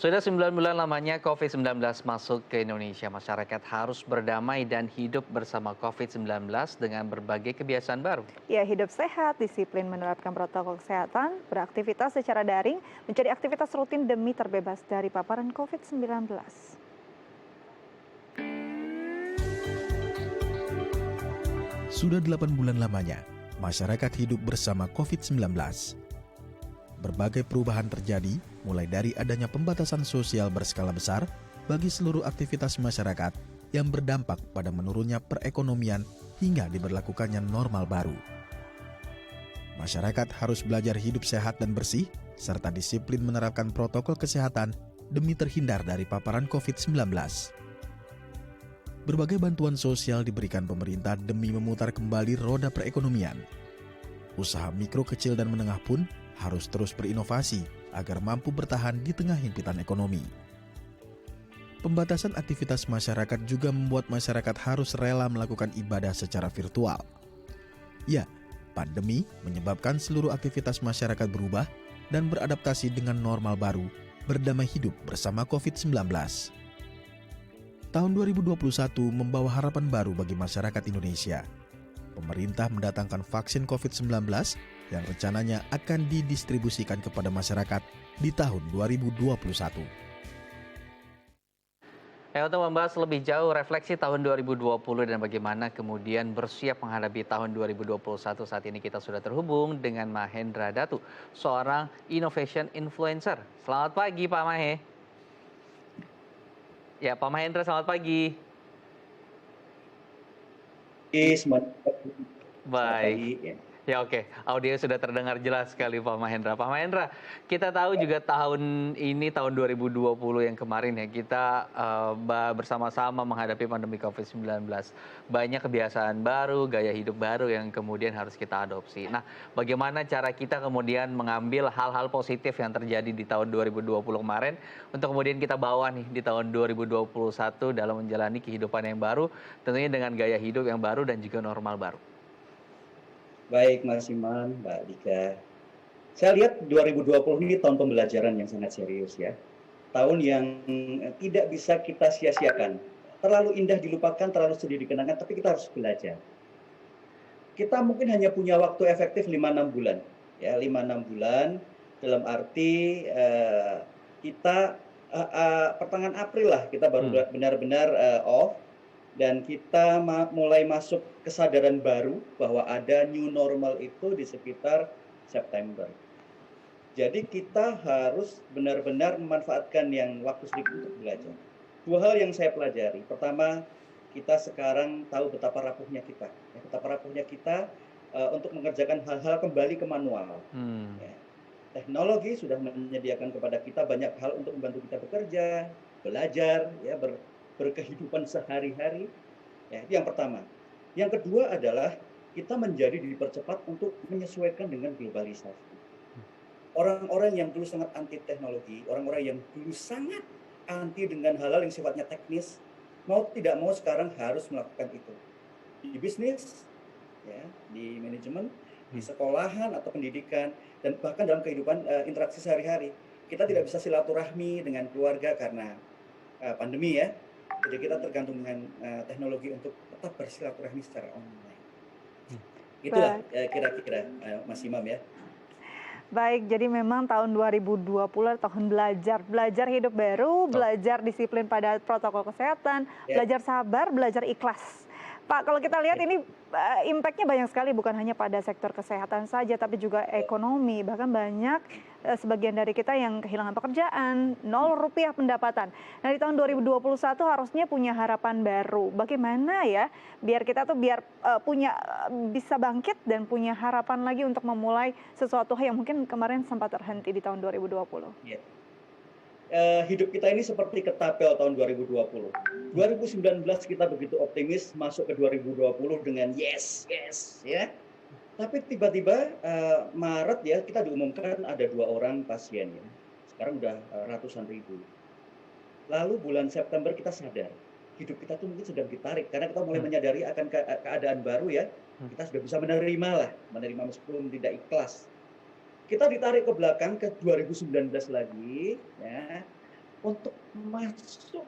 Sudah 9 bulan lamanya COVID-19 masuk ke Indonesia, masyarakat harus berdamai dan hidup bersama COVID-19 dengan berbagai kebiasaan baru. Ya, hidup sehat, disiplin menerapkan protokol kesehatan, beraktivitas secara daring, menjadi aktivitas rutin demi terbebas dari paparan COVID-19. Sudah 8 bulan lamanya, masyarakat hidup bersama COVID-19. Berbagai perubahan terjadi, mulai dari adanya pembatasan sosial berskala besar bagi seluruh aktivitas masyarakat yang berdampak pada menurunnya perekonomian hingga diberlakukannya normal baru. Masyarakat harus belajar hidup sehat dan bersih, serta disiplin menerapkan protokol kesehatan demi terhindar dari paparan COVID-19. Berbagai bantuan sosial diberikan pemerintah demi memutar kembali roda perekonomian. Usaha mikro, kecil, dan menengah pun harus terus berinovasi agar mampu bertahan di tengah himpitan ekonomi. Pembatasan aktivitas masyarakat juga membuat masyarakat harus rela melakukan ibadah secara virtual. Ya, pandemi menyebabkan seluruh aktivitas masyarakat berubah dan beradaptasi dengan normal baru, berdamai hidup bersama COVID-19. Tahun 2021 membawa harapan baru bagi masyarakat Indonesia. Pemerintah mendatangkan vaksin COVID-19 yang rencananya akan didistribusikan kepada masyarakat di tahun 2021. Untuk membahas lebih jauh refleksi tahun 2020 dan bagaimana kemudian bersiap menghadapi tahun 2021, saat ini kita sudah terhubung dengan Mahendra Datu, seorang innovation influencer. Selamat pagi Pak Mahe. Ya, Pak Mahendra, selamat pagi. Selamat Baik. pagi. Ya. Ya, oke, audio sudah terdengar jelas sekali Pak Mahendra. Pak Mahendra, kita tahu juga tahun ini, tahun 2020 yang kemarin ya, kita bersama-sama menghadapi pandemi COVID-19. Banyak kebiasaan baru, gaya hidup baru yang kemudian harus kita adopsi. Nah, bagaimana cara kita kemudian mengambil hal-hal positif yang terjadi di tahun 2020 kemarin untuk kemudian kita bawa nih di tahun 2021 dalam menjalani kehidupan yang baru, tentunya dengan gaya hidup yang baru dan juga normal baru. Baik Mas Iman, Mbak Dika. Saya lihat 2020 ini tahun pembelajaran yang sangat serius ya. Tahun yang tidak bisa kita sia-siakan. Terlalu indah dilupakan, terlalu sedih dikenangkan, tapi kita harus belajar. Kita mungkin hanya punya waktu efektif 5-6 bulan. Ya, 5-6 bulan dalam arti kita pertengahan April lah kita baru benar-benar off. Dan kita mulai masuk kesadaran baru bahwa ada new normal itu di sekitar September. Jadi kita harus benar-benar memanfaatkan yang waktu sedikit untuk belajar. Dua hal yang saya pelajari. Pertama, kita sekarang tahu betapa rapuhnya kita. Betapa rapuhnya kita untuk mengerjakan hal-hal kembali ke manual. Ya. Teknologi sudah menyediakan kepada kita banyak hal untuk membantu kita bekerja, belajar, ya, berkehidupan sehari-hari. Ya, itu yang pertama. Yang kedua adalah kita menjadi dipercepat untuk menyesuaikan dengan globalisasi. Orang-orang yang dulu sangat anti teknologi, orang-orang yang dulu sangat anti dengan hal-hal yang sifatnya teknis, mau tidak mau sekarang harus melakukan itu. Di bisnis, ya, di manajemen, di sekolahan atau pendidikan, dan bahkan dalam kehidupan interaksi sehari-hari. Kita tidak bisa silaturahmi dengan keluarga karena pandemi ya. Jadi kita tergantung dengan teknologi untuk tetap bersilaturahmi secara online. Itulah kira-kira Mas Imam ya. Baik, jadi memang tahun 2020 tahun belajar hidup baru, belajar disiplin pada protokol kesehatan, belajar sabar, belajar ikhlas. Pak, kalau kita lihat ini impact-nya banyak sekali, bukan hanya pada sektor kesehatan saja, tapi juga ekonomi. Bahkan banyak sebagian dari kita yang kehilangan pekerjaan, 0 rupiah pendapatan. Nah, di tahun 2021 harusnya punya harapan baru. Bagaimana ya biar kita tuh bisa bangkit dan punya harapan lagi untuk memulai sesuatu yang mungkin kemarin sempat terhenti di tahun 2020. Ya. Hidup kita ini seperti ketapel tahun 2020. 2019 kita begitu optimis masuk ke 2020 dengan yes ya. Tapi tiba-tiba Maret ya kita diumumkan ada 2 orang pasien ya. Sekarang udah ratusan ribu. Lalu bulan September kita sadar hidup kita tuh mungkin sedang ditarik karena kita mulai menyadari akan keadaan baru ya. Kita sudah bisa menerima meskipun tidak ikhlas. Kita ditarik ke belakang ke 2019 lagi ya. untuk masuk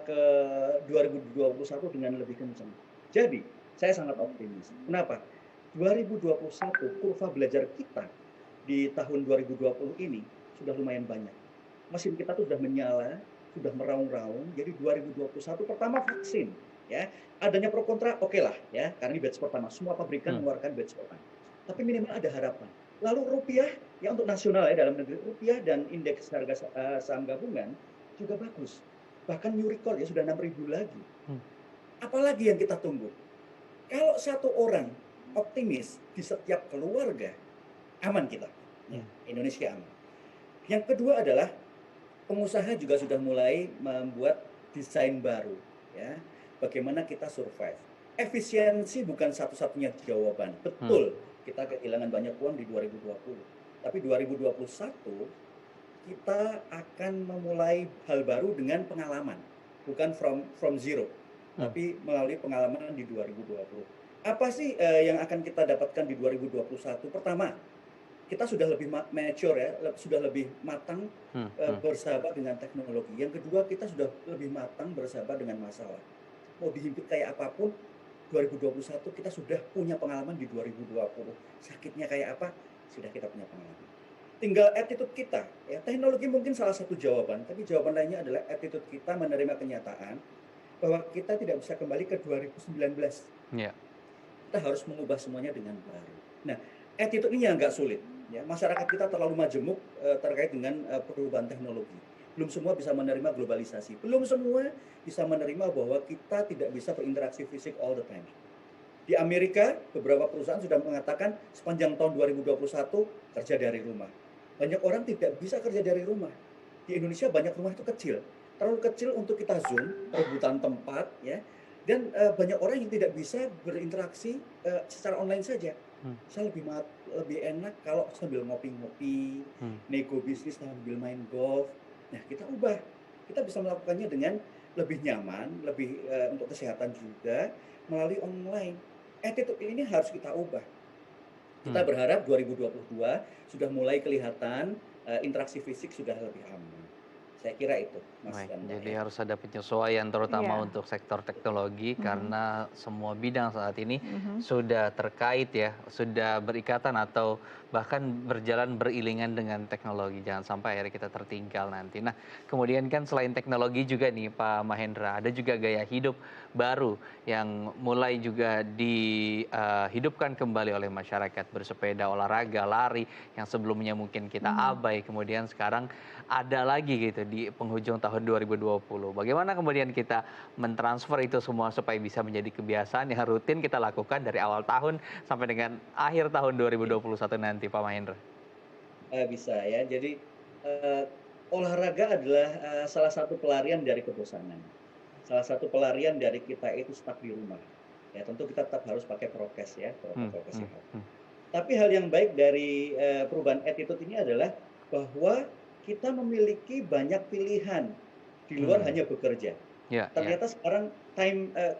ke 2021 dengan lebih kencang. Jadi, saya sangat optimis. Kenapa? 2021 kurva belajar kita di tahun 2020 ini sudah lumayan banyak. Mesin kita tuh sudah menyala, sudah meraung-raung. Jadi 2021 pertama vaksin, ya. Adanya pro kontra, oke lah, ya. Karena ini batch pertama, semua pabrikan mengeluarkan batch pertama. Tapi minimal ada harapan. Lalu rupiah, ya untuk nasional ya dalam negeri, rupiah dan indeks harga saham gabungan juga bagus. Bahkan new record ya sudah 6.000 lagi. Apalagi yang kita tunggu? Kalau satu orang optimis di setiap keluarga, aman kita. Ya, Indonesia aman. Yang kedua adalah pengusaha juga sudah mulai membuat desain baru. Ya, bagaimana kita survive. Efisiensi bukan satu-satunya jawaban. Betul, kita kehilangan banyak uang di 2020. Tapi 2021 kita akan memulai hal baru dengan pengalaman, bukan from zero, tapi melalui pengalaman di 2020. Apa sih yang akan kita dapatkan di 2021? Pertama, kita sudah lebih mature ya, sudah lebih matang bersahabat dengan teknologi. Yang kedua, kita sudah lebih matang bersahabat dengan masalah. Mau dihimpit kayak apapun, 2021 kita sudah punya pengalaman di 2020. Sakitnya kayak apa, sudah kita punya pengalaman. Tinggal attitude kita, ya. Teknologi mungkin salah satu jawaban, tapi jawaban lainnya adalah attitude kita menerima kenyataan bahwa kita tidak bisa kembali ke 2019. Yeah. Kita harus mengubah semuanya dengan baru. Nah, attitude ini yang agak sulit. Ya, masyarakat kita terlalu majemuk terkait dengan perubahan teknologi. Belum semua bisa menerima globalisasi. Belum semua bisa menerima bahwa kita tidak bisa berinteraksi fisik all the time. Di Amerika, beberapa perusahaan sudah mengatakan sepanjang tahun 2021 kerja dari rumah. Banyak orang tidak bisa kerja dari rumah. Di Indonesia banyak rumah itu kecil, terlalu kecil untuk kita Zoom, perebutan tempat, ya. Dan banyak orang yang tidak bisa berinteraksi secara online saja. Saya lebih enak kalau sambil ngopi-ngopi, nego bisnis sambil main golf. Nah, kita ubah. Kita bisa melakukannya dengan lebih nyaman, lebih untuk kesehatan juga melalui online. Attitude ini harus kita ubah. Kita berharap 2022 sudah mulai kelihatan interaksi fisik sudah lebih aman. Saya kira itu, Mas. Jadi harus ada penyesuaian terutama untuk sektor teknologi karena semua bidang saat ini sudah terkait ya, sudah berikatan atau bahkan berjalan beriringan dengan teknologi. Jangan sampai akhirnya kita tertinggal nanti. Nah, kemudian kan selain teknologi juga nih Pak Mahendra, ada juga gaya hidup baru yang mulai juga dihidupkan kembali oleh masyarakat, bersepeda, olahraga, lari yang sebelumnya mungkin kita abai, kemudian sekarang ada lagi gitu di penghujung tahun 2020. Bagaimana kemudian kita mentransfer itu semua supaya bisa menjadi kebiasaan yang rutin kita lakukan dari awal tahun sampai dengan akhir tahun 2021 nanti, Pak Mahendra? Bisa ya. Jadi olahraga adalah salah satu pelarian dari kebosanan. Salah satu pelarian dari kita itu stuck di rumah. Ya tentu kita tetap harus pakai prokes ya, protokol kesehatan. Tapi hal yang baik dari perubahan attitude ini adalah bahwa kita memiliki banyak pilihan di luar hanya bekerja. Ternyata sekarang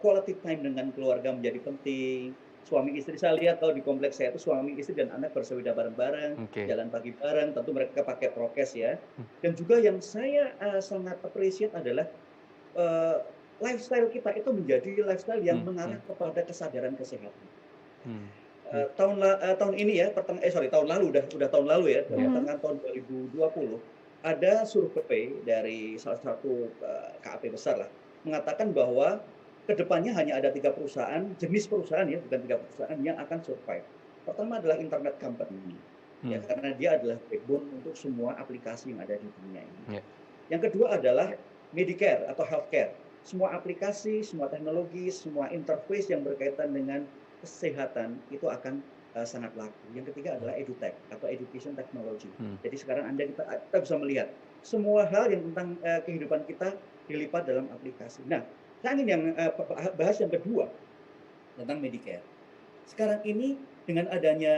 quality time dengan keluarga menjadi penting. Suami istri, saya lihat kalau di kompleks saya itu suami istri dan anak bersepeda bareng-bareng, jalan pagi bareng, tentu mereka pakai prokes ya. Dan juga yang saya sangat appreciate adalah lifestyle kita itu menjadi lifestyle yang mengarah kepada kesadaran kesehatan. Tahun ini ya, tahun lalu udah tahun lalu ya, pertengahan tahun 2020 ada survei dari salah satu KAP besar lah mengatakan bahwa kedepannya hanya ada 3 perusahaan, jenis perusahaan ya, bukan 3 perusahaan yang akan survive. Pertama adalah internet company, ya karena dia adalah backbone untuk semua aplikasi yang ada di dunia ini. Yang kedua adalah Medicare atau healthcare, semua aplikasi, semua teknologi, semua interface yang berkaitan dengan kesehatan itu akan sangat laku. Yang ketiga adalah edutech atau education technology. Jadi sekarang kita bisa melihat semua hal yang tentang kehidupan kita dilipat dalam aplikasi. Nah, saya ingin yang bahas yang kedua tentang Medicare. Sekarang ini dengan adanya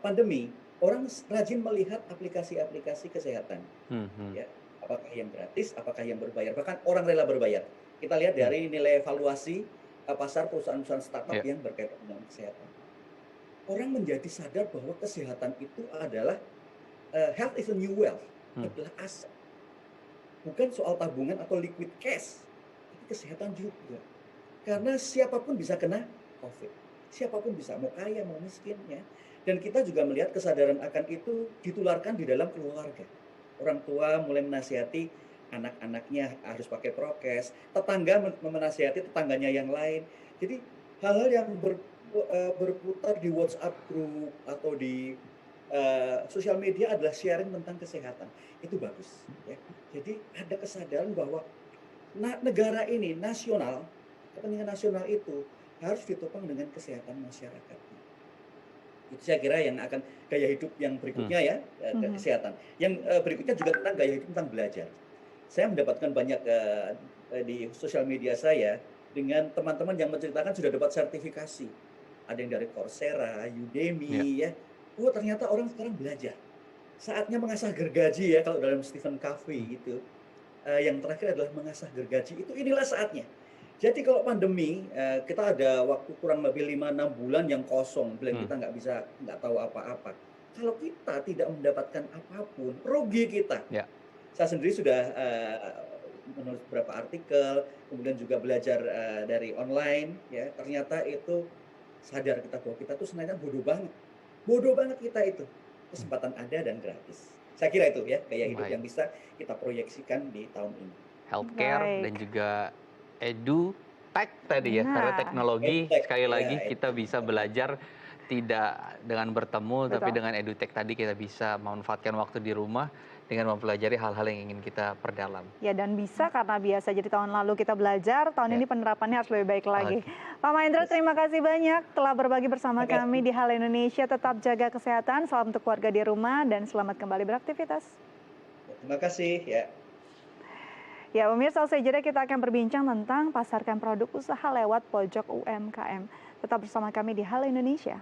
pandemi, orang rajin melihat aplikasi-aplikasi kesehatan. Ya, apakah yang gratis, apakah yang berbayar, bahkan orang rela berbayar. Kita lihat dari nilai evaluasi pasar perusahaan-perusahaan startup yang berkaitan dengan kesehatan. Orang menjadi sadar bahwa kesehatan itu adalah health is a new wealth, adalah aset. bukan soal tabungan atau liquid cash, tapi kesehatan juga. Karena siapapun bisa kena COVID. Siapapun bisa, mau kaya, mau miskin ya. Dan kita juga melihat kesadaran akan itu ditularkan di dalam keluarga. Orang tua mulai menasihati anak-anaknya harus pakai prokes, tetangga menasihati tetangganya yang lain. Jadi hal-hal yang berputar di WhatsApp group atau di sosial media adalah sharing tentang kesehatan. Itu bagus ya. Jadi ada kesadaran bahwa negara ini nasional, kepentingan nasional itu harus ditopang dengan kesehatan masyarakat. Itu saya kira yang akan gaya hidup yang berikutnya ya, kesehatan. Yang berikutnya juga tentang gaya hidup tentang belajar. Saya mendapatkan banyak di sosial media saya dengan teman-teman yang menceritakan sudah dapat sertifikasi. Ada yang dari Coursera, Udemy ya. Oh ternyata orang sekarang belajar. Saatnya mengasah gergaji ya kalau dalam Stephen Covey itu. Yang terakhir adalah mengasah gergaji. Itu inilah saatnya. Jadi kalau pandemi, kita ada waktu kurang lebih 5-6 bulan yang kosong, bilang kita nggak tahu apa-apa. Kalau kita tidak mendapatkan apapun, rugi kita. Ya. Saya sendiri sudah menulis beberapa artikel, kemudian juga belajar dari online, ya ternyata itu sadar kita bahwa kita tuh sebenarnya bodoh banget kita itu. Kesempatan ada dan gratis. Saya kira itu ya gaya hidup yang bisa kita proyeksikan di tahun ini. Healthcare dan juga edutech tadi ya, karena teknologi sekali lagi kita bisa belajar tidak dengan bertemu, tapi dengan edutech tadi kita bisa memanfaatkan waktu di rumah dengan mempelajari hal-hal yang ingin kita perdalam. Ya dan bisa karena biasa jadi tahun lalu kita belajar, tahun ini penerapannya harus lebih baik lagi. Pak Mahendra terima kasih banyak telah berbagi bersama kami di Halo Indonesia. Tetap jaga kesehatan, salam untuk keluarga di rumah dan selamat kembali beraktivitas. Terima kasih ya. Ya pemirsa, usai jeda kita akan berbincang tentang pasarkan produk usaha lewat pojok UMKM. Tetap bersama kami di Halo Indonesia.